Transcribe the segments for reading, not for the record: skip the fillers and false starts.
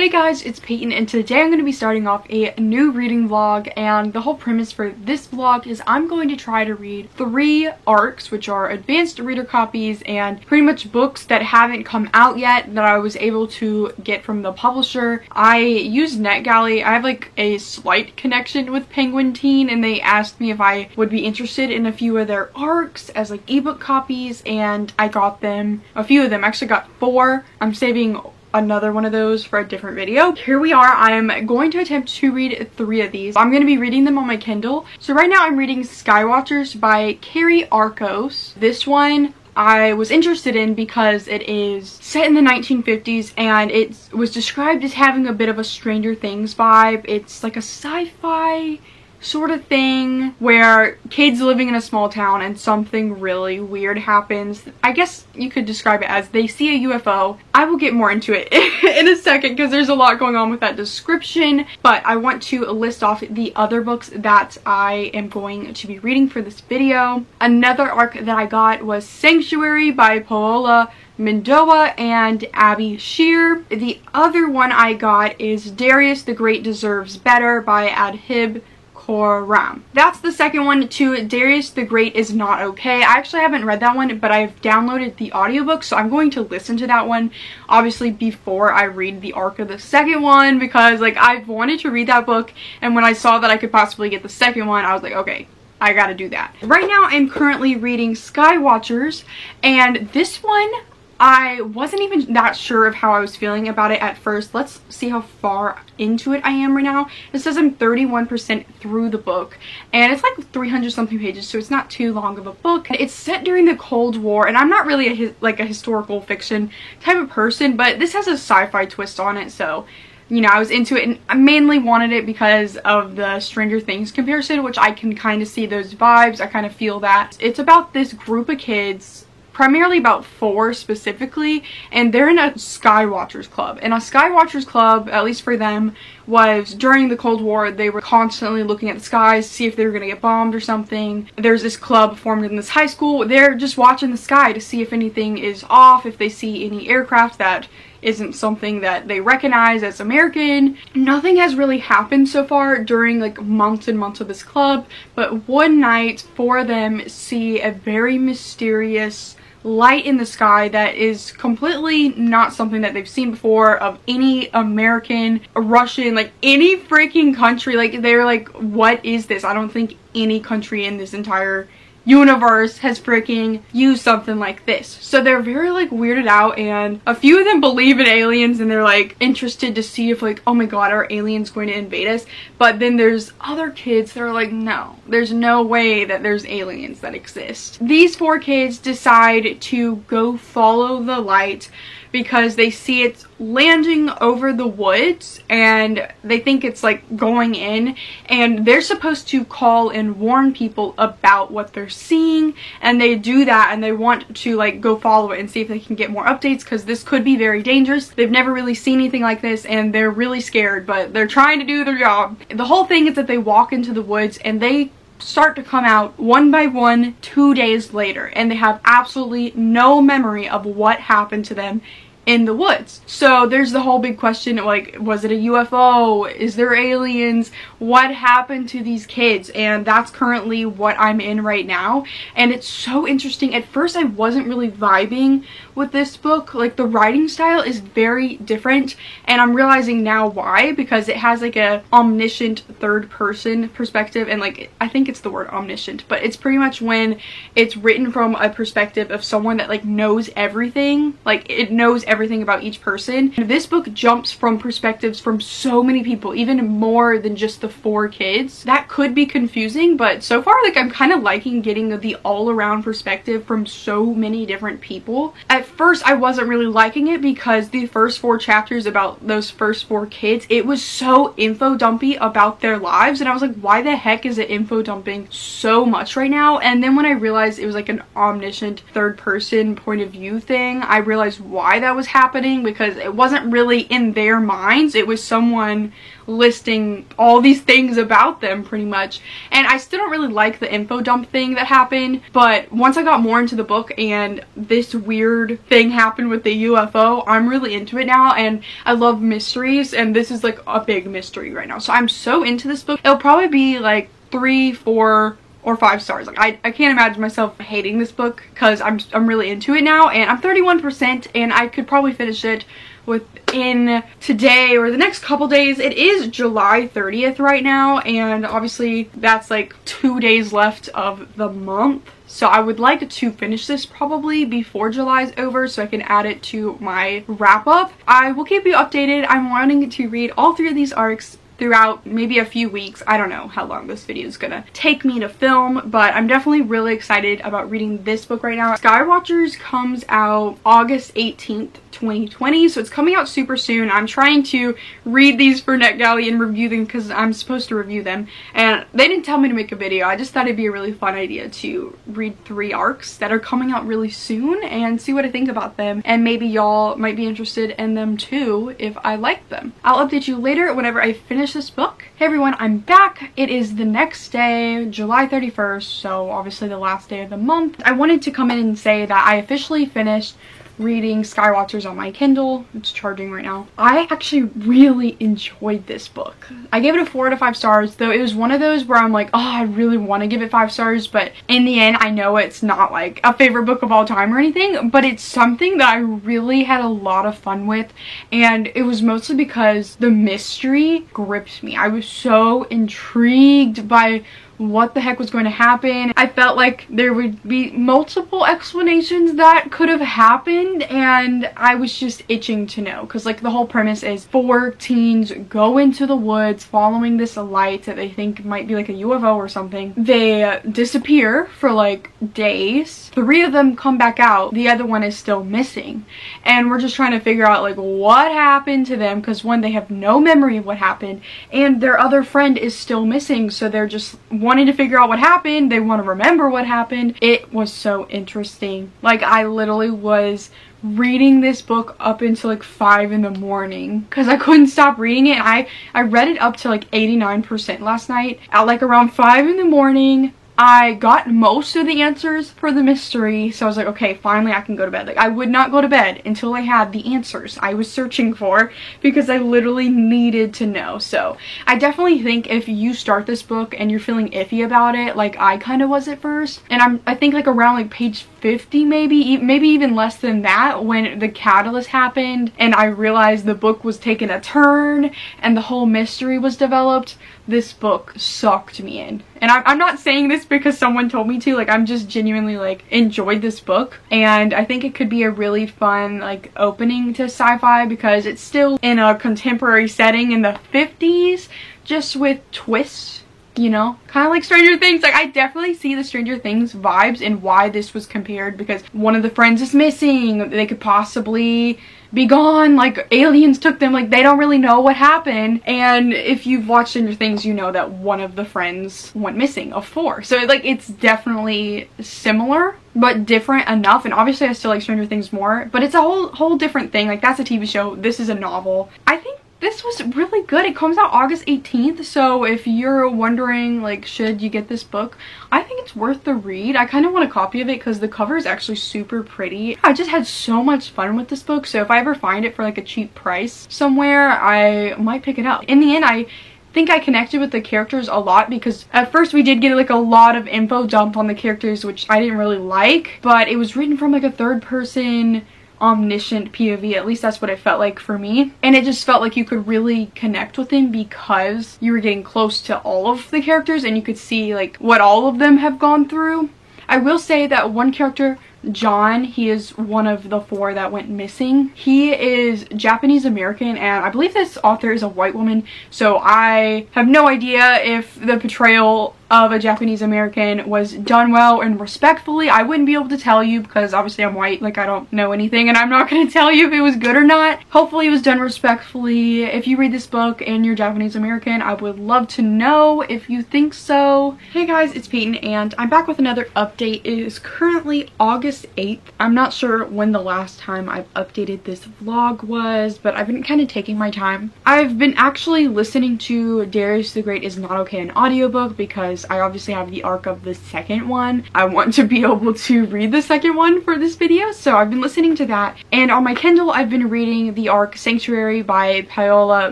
Hey guys, it's Peyton, and today I'm going to be starting off a new reading vlog, and the whole premise for this vlog is I'm going to try to read 3 ARCs, which are advanced reader copies and pretty much books that haven't come out yet that I was able to get from the publisher. I use NetGalley. I have like a slight connection with Penguin Teen, and they asked me if I would be interested in a few of their ARCs as like ebook copies, and I got them. A few of them, actually got 4. I'm saving another one of those for a different video. Here we are. I am going to attempt to read 3 of these. I'm going to be reading them on my Kindle. So right now I'm reading Skywatchers by Carrie Arkos. This one I was interested in because it is set in the 1950s and it was described as having a bit of a Stranger Things vibe. It's like a sci-fi sort of thing where kids living in a small town and something really weird happens. I guess you could describe it as they see a UFO. I will get more into it in a second because there's a lot going on with that description, but I want to list off the other books that I am going to be reading for this video. Another ARC that I got was Sanctuary by Paola Mendoa and Abby Shear. The other one I got is Darius the Great Deserves Better by Adhib Khorram. That's the second one to Darius the Great Is Not Okay. I actually haven't read that one, but I've downloaded the audiobook, so I'm going to listen to that one obviously before I read the ARC of the second one, because like I've wanted to read that book, and when I saw that I could possibly get the second one, I was like, okay, I gotta do that. Right now I'm currently reading Skywatchers, and this one I wasn't even that sure of how I was feeling about it at first. Let's see how far into it I am right now. It says I'm 31% through the book, and it's like 300 something pages, so it's not too long of a book. It's set during the Cold War, and I'm not really a historical fiction type of person, but this has a sci-fi twist on it, so you know, I was into it, and I mainly wanted it because of the Stranger Things comparison, which I can kind of see those vibes. I kind of feel that. It's about this group of kids, primarily about 4 specifically, and they're in a Skywatchers Club. And a Skywatchers Club, at least for them, was during the Cold War. They were constantly looking at the skies to see if they were going to get bombed or something. There's this club formed in this high school. They're just watching the sky to see if anything is off, if they see any aircraft that isn't something that they recognize as American. Nothing has really happened so far during like months and months of this club, but one night 4 of them see a very mysterious light in the sky that is completely not something that they've seen before of any American, Russian, like any freaking country. Like they're like, what is this? I don't think any country in this entire universe has freaking used something like this. So they're very like weirded out, and a few of them believe in aliens, and they're like interested to see if like, oh my god, are aliens going to invade us? But then there's other kids that are like, no, there's no way that there's aliens that exist. These 4 kids decide to go follow the light because they see it's landing over the woods, and they think it's like going in, and they're supposed to call and warn people about what they're seeing, and they do that, and they want to like go follow it and see if they can get more updates because this could be very dangerous. They've never really seen anything like this, and they're really scared, but they're trying to do their job. The whole thing is that they walk into the woods and they start to come out one by one 2 days later, and they have absolutely no memory of what happened to them in the woods. So there's the whole big question, like, was it a UFO? Is there aliens? What happened to these kids? And that's currently what I'm in right now, and it's so interesting. At first I wasn't really vibing with this book. Like the writing style is very different, and I'm realizing now why, because it has like a omniscient third person perspective, and like I think it's the word omniscient, but it's pretty much when it's written from a perspective of someone that like knows everything, like it knows everything about each person. And this book jumps from perspectives from so many people, even more than just the 4 kids. That could be confusing, but so far like I'm kind of liking getting the all-around perspective from so many different people. At first I wasn't really liking it because the first 4 chapters about those first 4 kids, it was so info dumpy about their lives, and I was like, why the heck is it info dumping so much right now? And then when I realized it was like an omniscient third person point of view thing, I realized why that was happening, because it wasn't really in their minds. It was someone listing all these things about them pretty much. And I still don't really like the info dump thing that happened, but once I got more into the book and this weird thing happened with the UFO, I'm really into it now, and I love mysteries, and this is like a big mystery right now. So I'm so into this book. It'll probably be like 3, 4, or 5 stars. Like I can't imagine myself hating this book because I'm really into it now, and I'm 31% and I could probably finish it within today or the next couple days. It is July 30th right now, and obviously that's like 2 days left of the month. So I would like to finish this probably before July is over so I can add it to my wrap up. I will keep you updated. I'm wanting to read all 3 of these arcs throughout maybe a few weeks. I don't know how long this video is gonna take me to film, but I'm definitely really excited about reading this book right now. Skywatchers comes out August 18th, 2020, so it's coming out super soon. I'm trying to read these for NetGalley and review them because I'm supposed to review them, and they didn't tell me to make a video. I just thought it'd be a really fun idea to read 3 arcs that are coming out really soon and see what I think about them, and maybe y'all might be interested in them too if I like them. I'll update you later whenever I finish this book. Hey everyone, I'm back. It is the next day, July 31st, so obviously the last day of the month. I wanted to come in and say that I officially finished reading Skywatchers on my Kindle. It's charging right now. I actually really enjoyed this book. I gave it a 4 out of 5 stars, though it was one of those where I'm like, oh, I really want to give it 5 stars, but in the end I know it's not like a favorite book of all time or anything, but it's something that I really had a lot of fun with, and it was mostly because the mystery gripped me. I was so intrigued by what the heck was going to happen. I felt like there would be multiple explanations that could have happened, and I was just itching to know, because like the whole premise is 4 teens go into the woods following this light that they think might be like a UFO or something. They disappear for like days. 3 of them come back out. The other one is still missing, and we're just trying to figure out like what happened to them, because one, they have no memory of what happened, and their other friend is still missing, so they're just wanting to figure out what happened. They want to remember what happened. It was so interesting. Like I literally was reading this book up until like 5 in the morning because I couldn't stop reading it. I read it up to like 89% last night. At like around 5 in the morning, I got most of the answers for the mystery, so I was like, okay, finally I can go to bed. Like, I would not go to bed until I had the answers I was searching for, because I literally needed to know. So I definitely think if you start this book and you're feeling iffy about it, like I kind of was at first, and I think like around like page 50 maybe even less than that, when the catalyst happened and I realized the book was taking a turn and the whole mystery was developed, this book sucked me in. And I'm not saying this because someone told me to, like I'm just genuinely like enjoyed this book, and I think it could be a really fun like opening to sci-fi because it's still in a contemporary setting in the 50s, just with twists, you know, kind of like Stranger Things. Like I definitely see the Stranger Things vibes in why this was compared, because one of the friends is missing. They could possibly be gone, like aliens took them, like they don't really know what happened. And if you've watched Stranger Things, you know that one of the friends went missing of 4. So like it's definitely similar but different enough, and obviously I still like Stranger Things more, but it's a whole different thing. Like that's a TV show, this is a novel. I think this was really good. It comes out August 18th, so if you're wondering like should you get this book, I think it's worth the read. I kind of want a copy of it because the cover is actually super pretty. I just had so much fun with this book, so if I ever find it for like a cheap price somewhere, I might pick it up. In the end, I think I connected with the characters a lot, because at first we did get like a lot of info dumped on the characters, which I didn't really like, but it was written from like a third person omniscient POV. At least that's what it felt like for me, and it just felt like you could really connect with him because you were getting close to all of the characters and you could see like what all of them have gone through. I will say that one character, John, he is one of the 4 that went missing. He is Japanese American, and I believe this author is a white woman, so I have no idea if the portrayal of a Japanese American was done well and respectfully. I wouldn't be able to tell you because obviously I'm white, like I don't know anything, and I'm not going to tell you if it was good or not. Hopefully it was done respectfully. If you read this book and you're Japanese American, I would love to know if you think so. Hey guys, it's Peyton and I'm back with another update. It is currently August 8th. I'm not sure when the last time I've updated this vlog was, but I've been kind of taking my time. I've been actually listening to Darius the Great Is Not Okay, an audiobook, because I obviously have the arc of the second one. I want to be able to read the second one for this video, so I've been listening to that. And on my Kindle, I've been reading the arc Sanctuary by Paola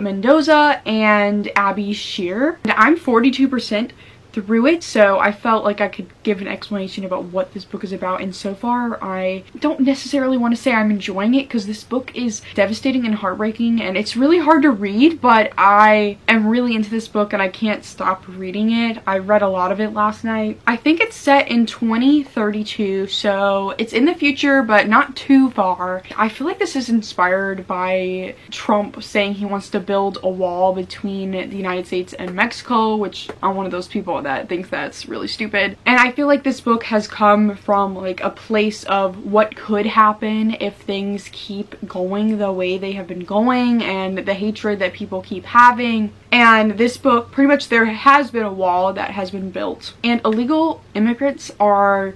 Mendoza and Abby Shear. And I'm 42% through it, so I felt like I could give an explanation about what this book is about, and so far I don't necessarily want to say I'm enjoying it because this book is devastating and heartbreaking and it's really hard to read, but I am really into this book and I can't stop reading it. I read a lot of it last night. I think it's set in 2032, so it's in the future but not too far. I feel like this is inspired by Trump saying he wants to build a wall between the United States and Mexico, which I'm one of those people that thinks that's really stupid. And I feel like this book has come from like a place of what could happen if things keep going the way they have been going and the hatred that people keep having. And this book, pretty much there has been a wall that has been built and illegal immigrants are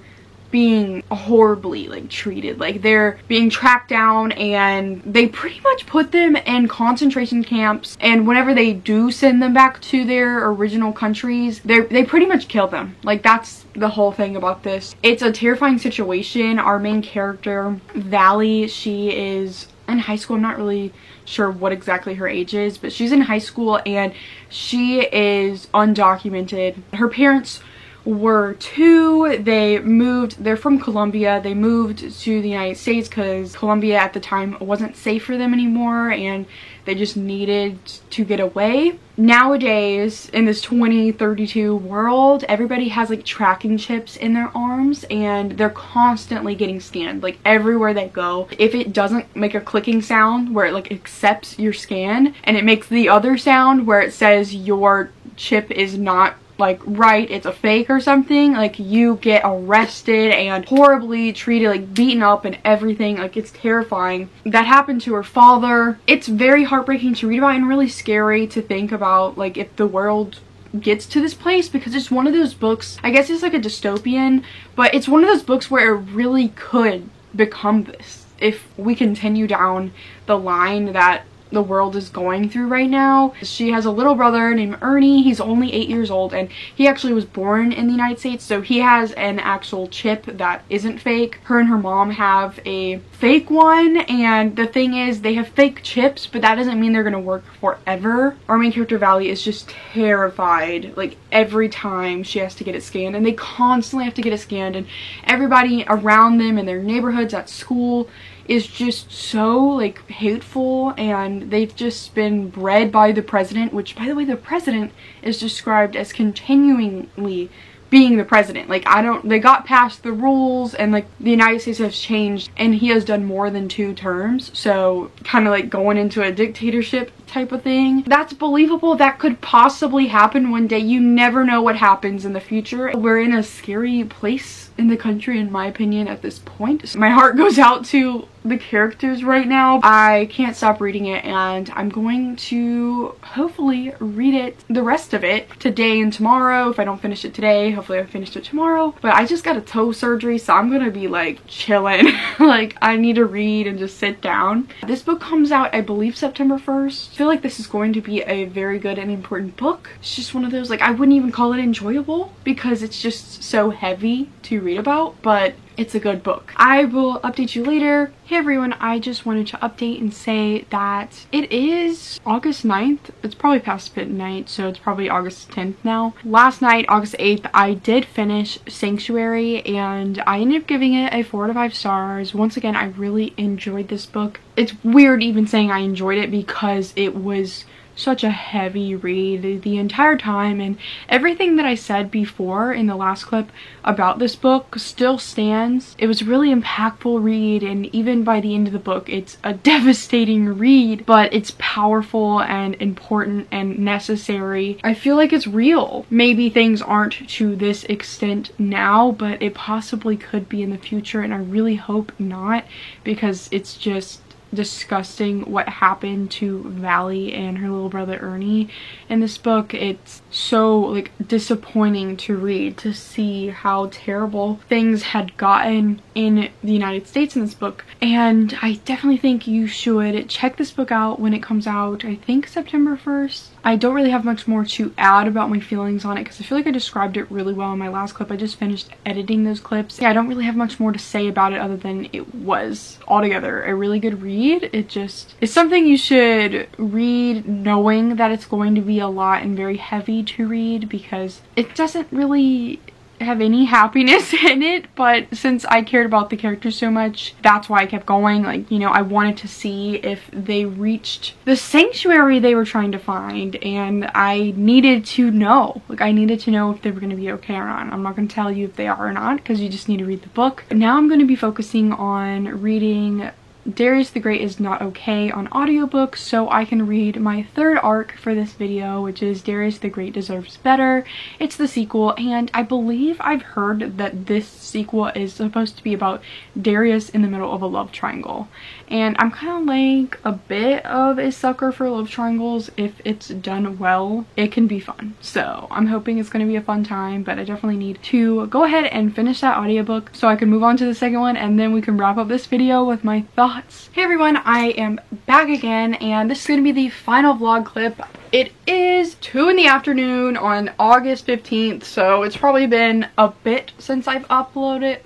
being horribly like treated. Like they're being tracked down and they pretty much put them in concentration camps, and whenever they do send them back to their original countries, they pretty much kill them. Like that's the whole thing about this. It's a terrifying situation. Our main character, Valley, she is in high school. I'm not really sure what exactly her age is, but she's in high school and she is undocumented. Her parents were two. They're from Colombia. They moved to the United States because Colombia at the time wasn't safe for them anymore and they just needed to get away. Nowadays, in this 2032 world, everybody has like tracking chips in their arms and they're constantly getting scanned, like everywhere they go. If it doesn't make a clicking sound where it like accepts your scan and it makes the other sound where it says your chip is not like right, it's a fake or something, like you get arrested and horribly treated, like beaten up and everything. Like it's terrifying. That happened to her father. It's very heartbreaking to read about and really scary to think about, like if the world gets to this place, because it's one of those books, I guess it's like a dystopian, but it's one of those books where it really could become this if we continue down the line that the world is going through right now. She has a little brother named Ernie. He's only 8 years old and he actually was born in the United States, so he has an actual chip that isn't fake. Her and her mom have a fake one, and the thing is they have fake chips, but that doesn't mean they're gonna work forever. Our main character Valley is just terrified like every time she has to get it scanned, and they constantly have to get it scanned, and everybody around them in their neighborhoods, at school, is just so like hateful, and they've just been bred by the president, which by the way the president is described as continually being the president. Like they got past the rules and like the United States has changed and he has done more than 2 terms, so kind of like going into a dictatorship type of thing. That's believable. That could possibly happen one day. You never know what happens in the future. We're in a scary place in the country, in my opinion, at this point. So my heart goes out to the characters right now. I can't stop reading it and I'm going to hopefully read it, the rest of it, today and tomorrow. If I don't finish it today, hopefully I finish it tomorrow. But I just got a toe surgery, so I'm gonna be like chilling. Like I need to read and just sit down. This book comes out, I believe, September 1st. I feel like this is going to be a very good and important book. It's just one of those, like I wouldn't even call it enjoyable because it's just so heavy to read about, but it's a good book. I will update you later. Hey everyone, I just wanted to update and say that it is August 9th. It's probably past midnight, so it's probably August 10th now. Last night, August 8th, I did finish Sanctuary and I ended up giving it a 4 out of 5 stars. Once again, I really enjoyed this book. It's weird even saying I enjoyed it because it was such a heavy read the entire time, and everything that I said before in the last clip about this book still stands. It was a really impactful read, and even by the end of the book it's a devastating read, but it's powerful and important and necessary. I feel like it's real. Maybe things aren't to this extent now, but it possibly could be in the future, and I really hope not, because it's just disgusting what happened to Valley and her little brother Ernie in this book. It's so like disappointing to read, to see how terrible things had gotten in the United States in this book, and I definitely think you should check this book out when it comes out. I think September 1st. I don't really have much more to add about my feelings on it because I feel like I described it really well in my last clip. I just finished editing those clips. Yeah, I don't really have much more to say about it other than it was altogether a really good read. It's something you should read knowing that it's going to be a lot and very heavy to read, because it doesn't really have any happiness in it, but since I cared about the characters so much, that's why I kept going. Like, you know, I wanted to see if they reached the sanctuary they were trying to find, and I needed to know. Like, I needed to know if they were going to be okay or not. I'm not going to tell you if they are or not, because you just need to read the book. Now I'm going to be focusing on reading Darius the Great Is Not Okay on audiobook, so I can read my third arc for this video, which is Darius the Great Deserves Better. It's the sequel, and I believe I've heard that this sequel is supposed to be about Darius in the middle of a love triangle, and I'm kind of like a bit of a sucker for love triangles. If it's done well, it can be fun, so I'm hoping it's going to be a fun time, but I definitely need to go ahead and finish that audiobook so I can move on to the second one, and then we can wrap up this video with my thoughts. Hey everyone, I am back again, and this is going to be the final vlog clip. It is 2 in the afternoon on August 15th, so it's probably been a bit since I've updated.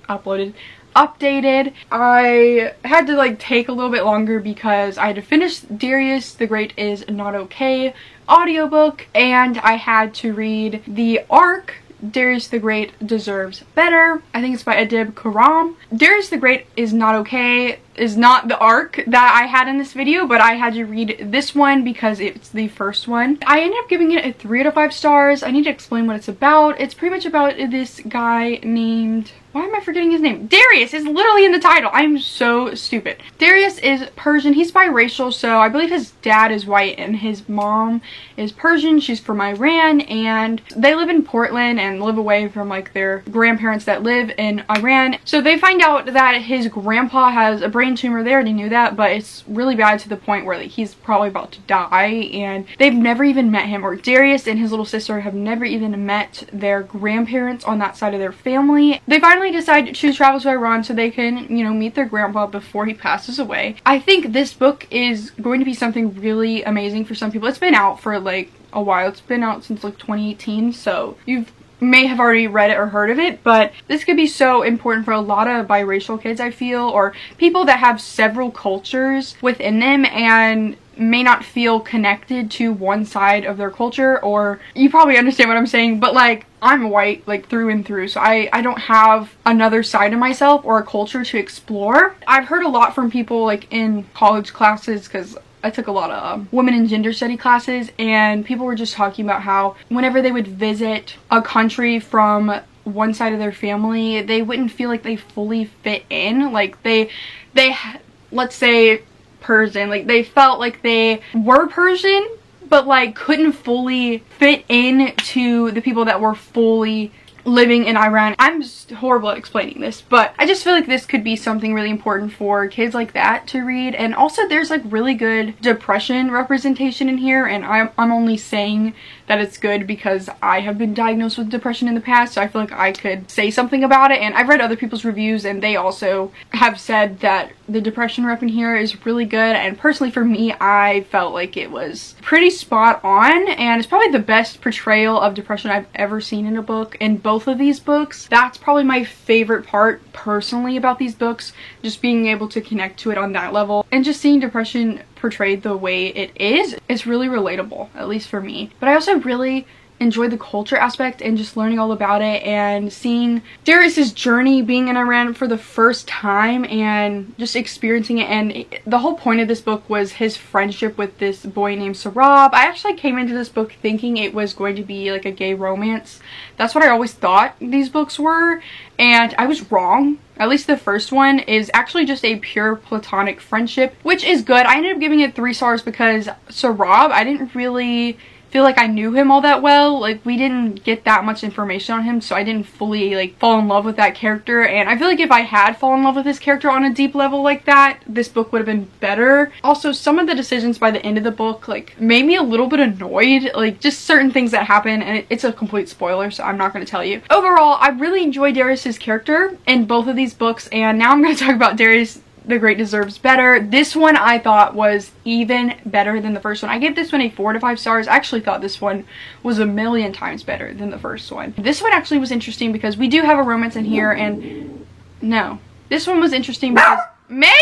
I had to like take a little bit longer because I had to finish Darius the Great Is Not Okay audiobook, and I had to read the arc Darius the Great Deserves Better. I think it's by Adib Khorram. Darius the Great Is Not Okay is not the arc that I had in this video, but I had to read this one because it's the first one. I ended up giving it a 3 out of 5 stars. I need to explain what it's about. It's pretty much about this guy named... why am I forgetting his name? Darius is literally in the title. I'm so stupid. Darius is Persian. He's biracial, so I believe his dad is white and his mom is Persian. She's from Iran, and they live in Portland and live away from like their grandparents that live in Iran. So they find out that his grandpa has a brain tumor. They already knew that, but it's really bad to the point where like he's probably about to die, and they've never even met him, or Darius and his little sister have never even met their grandparents on that side of their family. They finally decide to travel to Iran so they can, you know, meet their grandpa before he passes away. I think this book is going to be something really amazing for some people. It's been out for like a while. It's been out since like 2018, so you've may have already read it or heard of it, but this could be so important for a lot of biracial kids, I feel, or people that have several cultures within them and may not feel connected to one side of their culture. Or you probably understand what I'm saying, but like I'm white like through and through, so I don't have another side of myself or a culture to explore. I've heard a lot from people like in college classes, because I took a lot of women and gender study classes, and people were just talking about how whenever they would visit a country from one side of their family, they wouldn't feel like they fully fit in. Like they let's say Persian, like they felt like they were Persian but like couldn't fully fit in to the people that were fully living in Iran. I'm just horrible at explaining this, but I just feel like this could be something really important for kids like that to read. And also there's like really good depression representation in here, and I'm only saying that it's good because I have been diagnosed with depression in the past, so I feel like I could say something about it. And I've read other people's reviews and they also have said that the depression rep in here is really good, and personally for me I felt like it was pretty spot on, and it's probably the best portrayal of depression I've ever seen in a book in both of these books. That's probably my favorite part personally about these books, just being able to connect to it on that level, and just seeing depression portrayed the way it is. It's really relatable, at least for me. But I also really enjoyed the culture aspect and just learning all about it and seeing Darius's journey being in Iran for the first time and just experiencing it. And the whole point of this book was his friendship with this boy named Sarab. I actually came into this book thinking it was going to be like a gay romance. That's what I always thought these books were, and I was wrong. At least the first one is actually just a pure platonic friendship, which is good. I ended up giving it 3 stars because Sarab, I didn't really feel like I knew him all that well. Like, we didn't get that much information on him, so I didn't fully like fall in love with that character. And I feel like if I had fallen in love with this character on a deep level like that, this book would have been better. Also, some of the decisions by the end of the book like made me a little bit annoyed, like just certain things that happen, and it's a complete spoiler, so I'm not going to tell you. Overall, I really enjoyed Darius's character in both of these books, and now I'm going to talk about Darius the Great Deserves Better. This one I thought was even better than the first one. I gave this one a 4 to 5 stars. I actually thought this one was a million times better than the first one. This one actually was interesting because we do have a romance in here, and no, this one was interesting because Mason!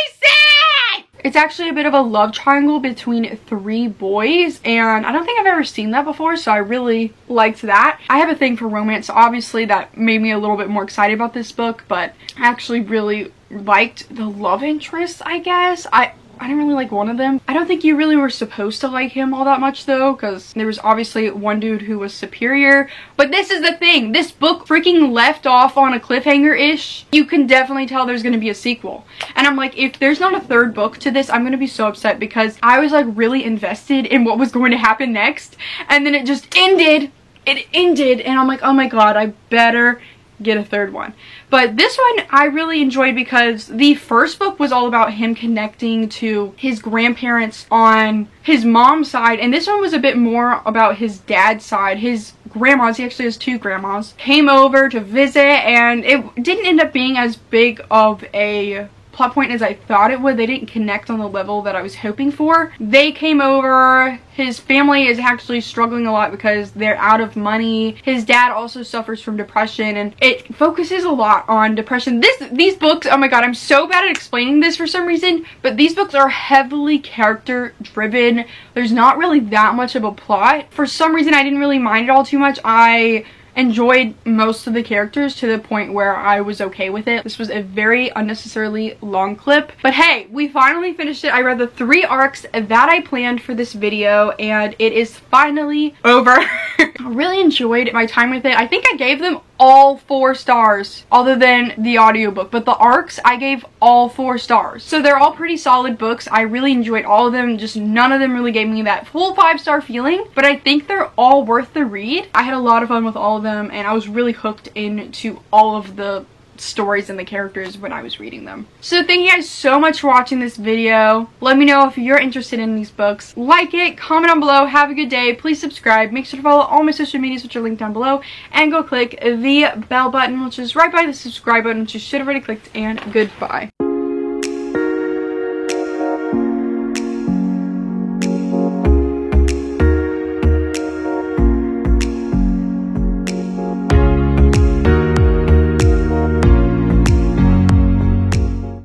It's actually a bit of a love triangle between 3 boys, and I don't think I've ever seen that before, so I really liked that. I have a thing for romance, so obviously that made me a little bit more excited about this book, but I actually really liked the love interest, I guess. I didn't really like one of them. I don't think you really were supposed to like him all that much though, because there was obviously one dude who was superior. But this is the thing, this book freaking left off on a cliffhanger-ish. You can definitely tell there's gonna be a sequel. And I'm like, if there's not a 3rd book to this, I'm gonna be so upset because I was like really invested in what was going to happen next. And then it just ended. It ended, and I'm like, oh my god, I better get a 3rd one. But this one I really enjoyed because the first book was all about him connecting to his grandparents on his mom's side, and this one was a bit more about his dad's side. His grandmas, he actually has 2 grandmas, came over to visit, and it didn't end up being as big of a plot point as I thought it would. They didn't connect on the level that I was hoping for. They came over. His family is actually struggling a lot because they're out of money. His dad also suffers from depression, and it focuses a lot on depression. These books, oh my god, I'm so bad at explaining this for some reason, but these books are heavily character driven. There's not really that much of a plot. For some reason, I didn't really mind it all too much. I enjoyed most of the characters to the point where I was okay with it. This was a very unnecessarily long clip, but hey, we finally finished it. I read the 3 arcs that I planned for this video, and it is finally over. I really enjoyed my time with it. I think I gave them all 4 stars other than the audiobook, but the arcs I gave all 4 stars. So they're all pretty solid books. I really enjoyed all of them, just none of them really gave me that full 5-star feeling, but I think they're all worth the read. I had a lot of fun with all of them, and I was really hooked into all of the stories and the characters when I was reading them. So thank you guys so much for watching this video. Let me know if you're interested in these books. Like it, comment down below, have a good day, please subscribe, make sure to follow all my social medias which are linked down below, and go click the bell button which is right by the subscribe button which you should have already clicked, and goodbye.